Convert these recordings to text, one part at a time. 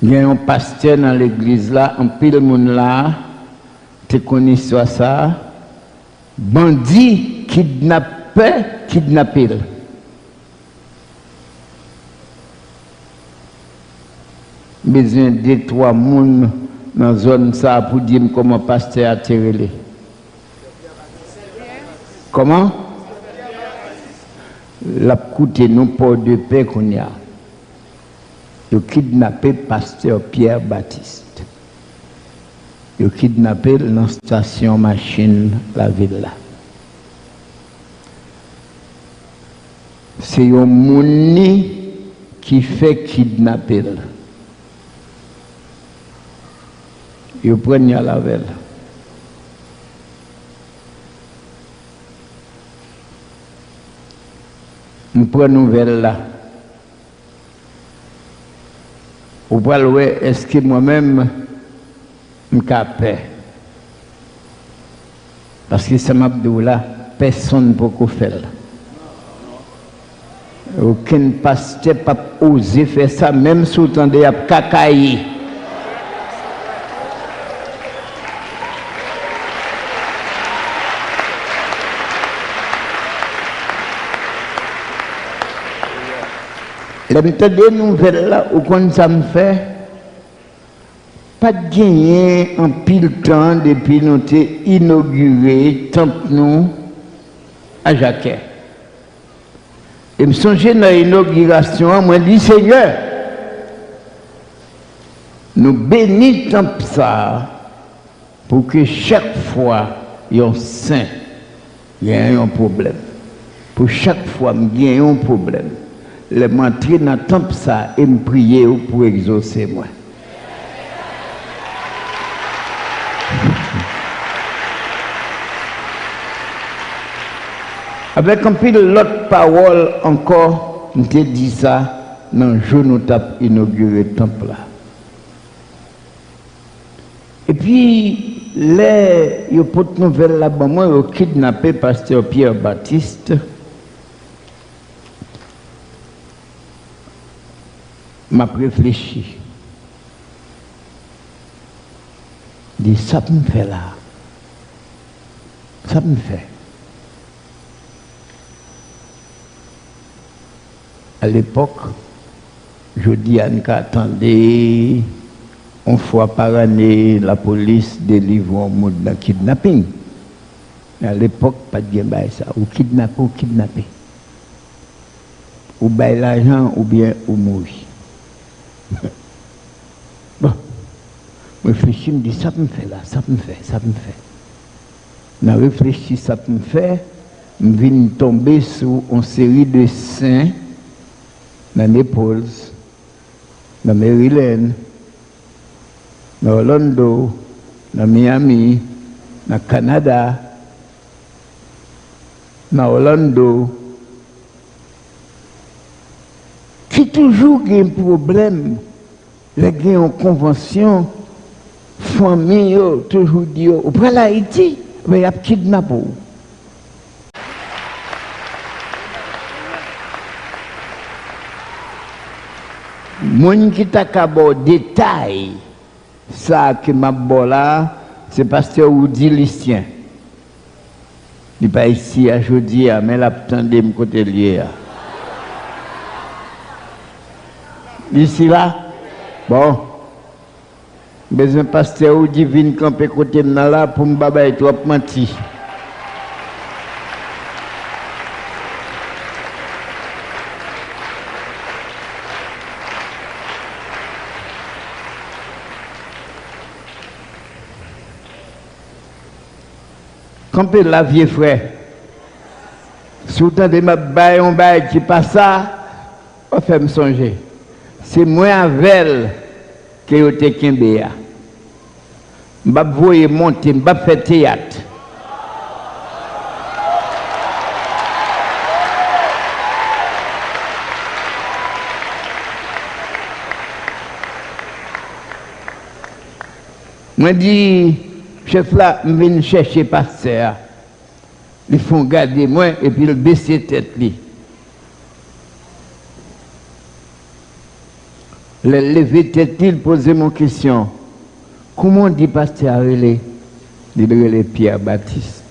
Il y a un pasteur dans l'église là, un pile monde là, tu connais ça, bandit, kidnappé. Besoin de 3 personnes dans la zone ça pour dire comment pasteur a tiré. Comment? La coûté nous pour de paix qu'on y a. Ils ont kidnappé pasteur Pierre Baptiste. Ils ont kidnappé dans la station machine la ville là. C'est un mouni qui fait kidnapper. Ils prennent la velle. Nous prenons une nouvelle là. Ou pas louer, est-ce que moi-même, je suis capable? Parce que ça m'a dit là, personne ne peut faire. Aucun pasteur n'a pas osé faire ça, même sous le temps de cacaï. La méthode de nouvelle là, où qu'on ça me fait, pas de gagner en pile temps depuis nous avons inauguré temple nous à Jacquet. Et me songer dans l'inauguration, moi dis Seigneur, nous bénis temple ça pour que chaque fois il y a un saint, il y a un problème. Pour chaque fois il y a un problème. Les m'entrer dans le temple ça et me prier pour exaucer moi. Avec un peu de l'autre parole encore, je t'ai dit ça dans le jour où nous avons inauguré le temple là. Et puis, les nouvelles là-bas, moi, ils ont kidnappé pasteur Pierre Baptiste. M'a réfléchi. Dit ça me fait là. Ça me fait. À l'époque, je dis à Anka, attendez, une fois par année, la police délivre un mode de kidnapping. À l'époque, pas de bien ça. Ou kidnapper. Ou bail l'argent ou bien ou mourir. Bon, je réfléchis, je me dis, ça me fait là, ça me fait. Je réfléchis, ça me fait, je viens tomber sur une série de saints dans Naples, dans Maryland, dans Orlando, dans Miami, dans Canada, dans Orlando, qui toujours a un problème, les gens en convention, famille, toujours dit, au près l'Haïti, mais il y a kidnappé. Mon qui t'a qu'à détail, ça que m'a bon là, c'est pasteur Oudi Listien. Il n'est pas ici à jeudi, mais là, attendez, me côté lié. Ici là, bon, besoin de pasteur ou divine camper côté de là pour me babaye trop menti. Camper la vie frère. Soutant de ma baille on baille qui passe ça, on fait me songer. C'est moi avec que je te kembea. Je vais vous monter, je vais faire théâtre. Je dis, chef là, je viens chercher pasteur. Ils font garder moi et puis ils baisser tête. Le lever tête, il posait mon question. Comment dit pasteur Relé? Il relève Pierre Baptiste.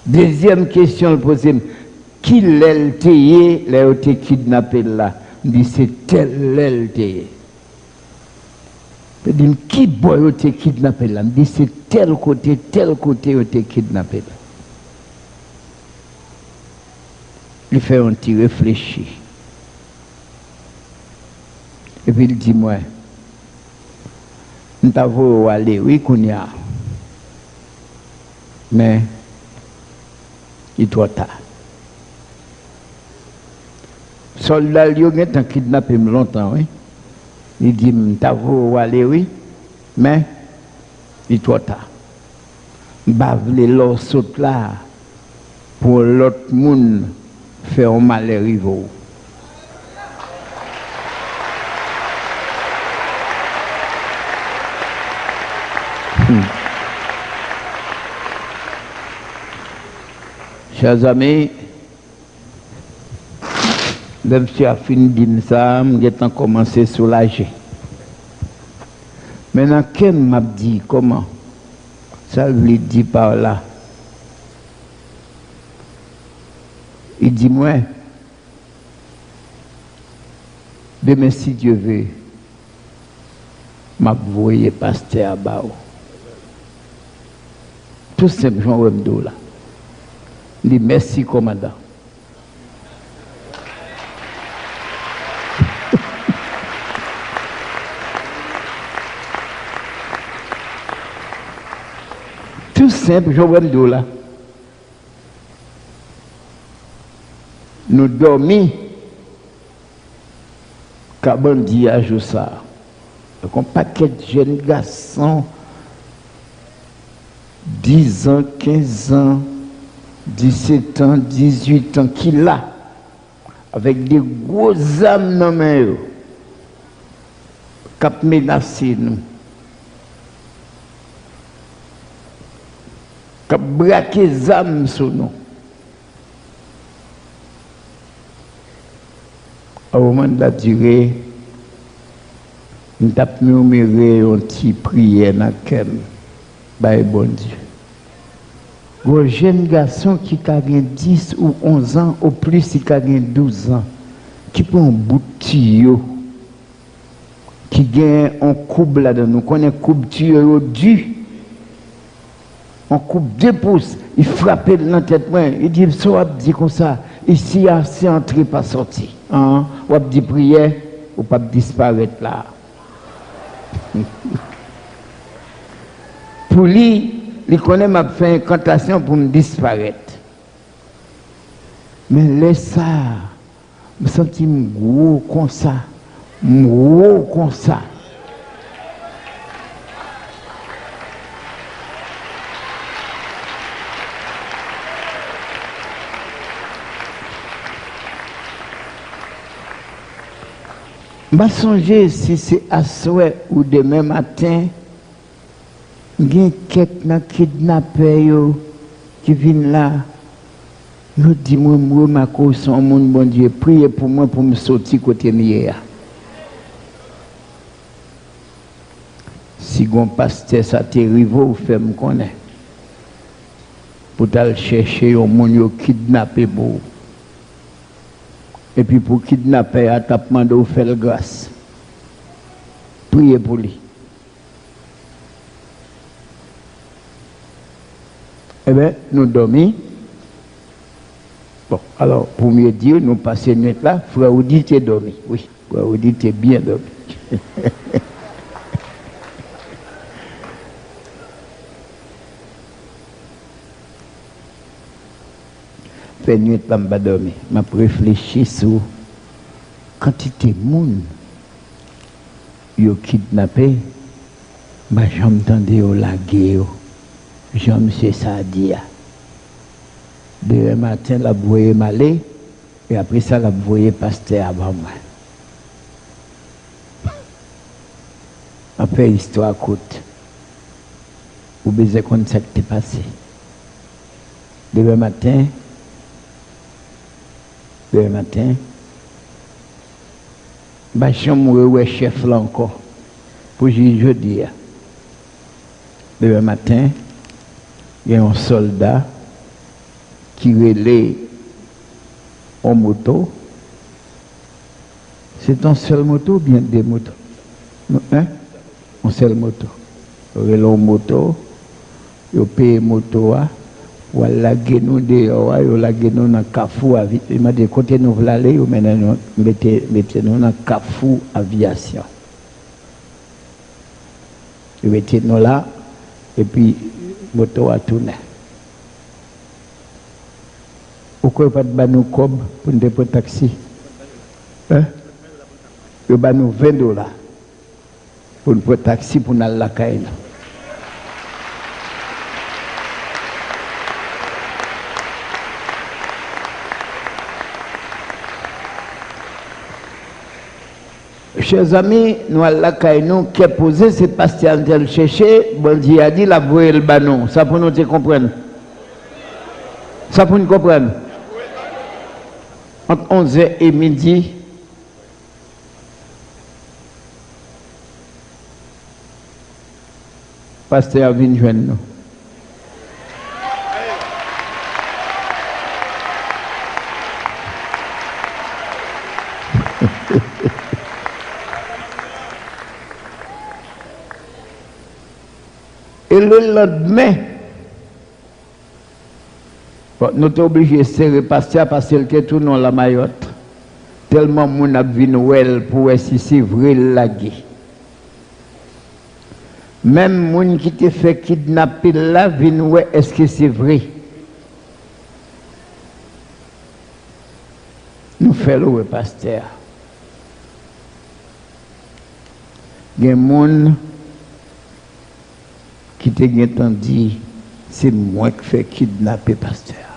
Deuxième question, il posait. Qui l'LTE, l'LTE kidnappé là? Il dit c'est tel l'LTE. Il dit qui boy été kidnappé là? Il dit c'est tel côté été kidnappé là. Il fait un petit réfléchir. Et puis il dit moi, nous t'avons aller, oui qu'on y a. Mais il est trop tard. Soldat Lyon est kidnappé longtemps, oui. Il dit, t'avons aller, oui. Mais il est trop tard. Bave les lots saute là pour l'autre monde faire un malheur rivaux. Chers amis, même si a fini de dire ça, j'ai commencé à soulager. Maintenant, qu'elle m'a dit comment? Ça lui dit par là. Il dit, moi, demain si Dieu veut, m'a voyé pasteur à Bao. Tout simplement, Wemdo là. Il dit, merci, commandant. Tout simple, Wemdo là. Nous dormons, Kabandi à Joussa. Donc, un paquet de jeunes garçons, 10 ans, 15 ans, 17 ans, 18 ans, qui là, avec des gros âmes dans les mains, qui menacent nous, qui braquent les âmes sur nous. Au moment de la durée, nous avons murmuré une petite prière dans laquelle, bon Dieu. Un jeune garçon qui a 10 ou 11 ans, au plus il a 12 ans, qui prend un bout de tuyau, qui gagne un coupe là-dedans. Nous connaissons un coupe de tuyau du, on coupe 2 pouces, il frappe dans la tête, il dit, ça dit comme ça, ici, c'est entré, pas sorti. Hein? Ou dit prière, ou pas disparaître là. Pour lui, il connaît m'a fait incantation pour me disparaître. Mais laisse ça, je me sens gros comme ça. Gros comme ça. Je vais songer si c'est à souhait ou demain matin, il y a quelqu'un kidnappé qui vient là. Je dis, moi, ma cause, son monde, bon Dieu, priez pour moi pour me sortir côté mieux. Si un pasteur, ça t'arrive, vous faites me connaître. Pour aller chercher un monde kidnappé pour. Et puis pour kidnapper, à tapement de faire grâce. Priez pour lui. Eh bien, nous dormons. Bon, alors, pour mieux dire, nous passons une nuit là. Frère Oudi, tu es dormi. Oui, Frère Oudi, tu es bien dormi. Fait nuit là, je dormir. Je réfléchis sur quantité de monde qui ont kidnappé. J'entendais au laguer. Jean-M. Sadia. Demain matin, la voyé m'aller, et après ça, la voyé pasteur avant moi. Après, l'histoire courte. Vous besoin qu'on s'est passé. Demain matin, Bah, chambre chef là encore. Pour jeudi. Le matin, il y a un soldat qui relève en moto. C'est un seul moto ou bien des motos? Hein? Un seul moto. Il relève en moto, il paye moto, ou la guenou dehors, ou la guenou dans Carrefour. Il m'a dit, côté nous voulons aller, ou maintenant mettez-nous dans Carrefour Aviation. Il mettez-nous là, et puis moto a tourné. Pourquoi pas de banou cob pour nous pour taxi? Hein? Il va nous $20 pour nous taxi pour nous aller à la caille. Chers amis, nous allons la caille nous qui est posé, c'est pasteur Angel chercher, bon Dieu a dit la voie le banon. Ça pour nous comprendre. Ça pour nous comprendre. Entre 11h et midi, pasteur vient joindre nous. Et le lendemain, nous sommes obligés de serrer pasteur parce qu'il était tout dans la Mayotte. Tellement mon a vu Noël pour si c'est vrai lagué. Même moun qui te fait kidnapper là, vient est-ce que c'est vrai? Nous faisons le pasteur. Il y a des gens qui te dit c'est moi qui fais kidnapper pasteur.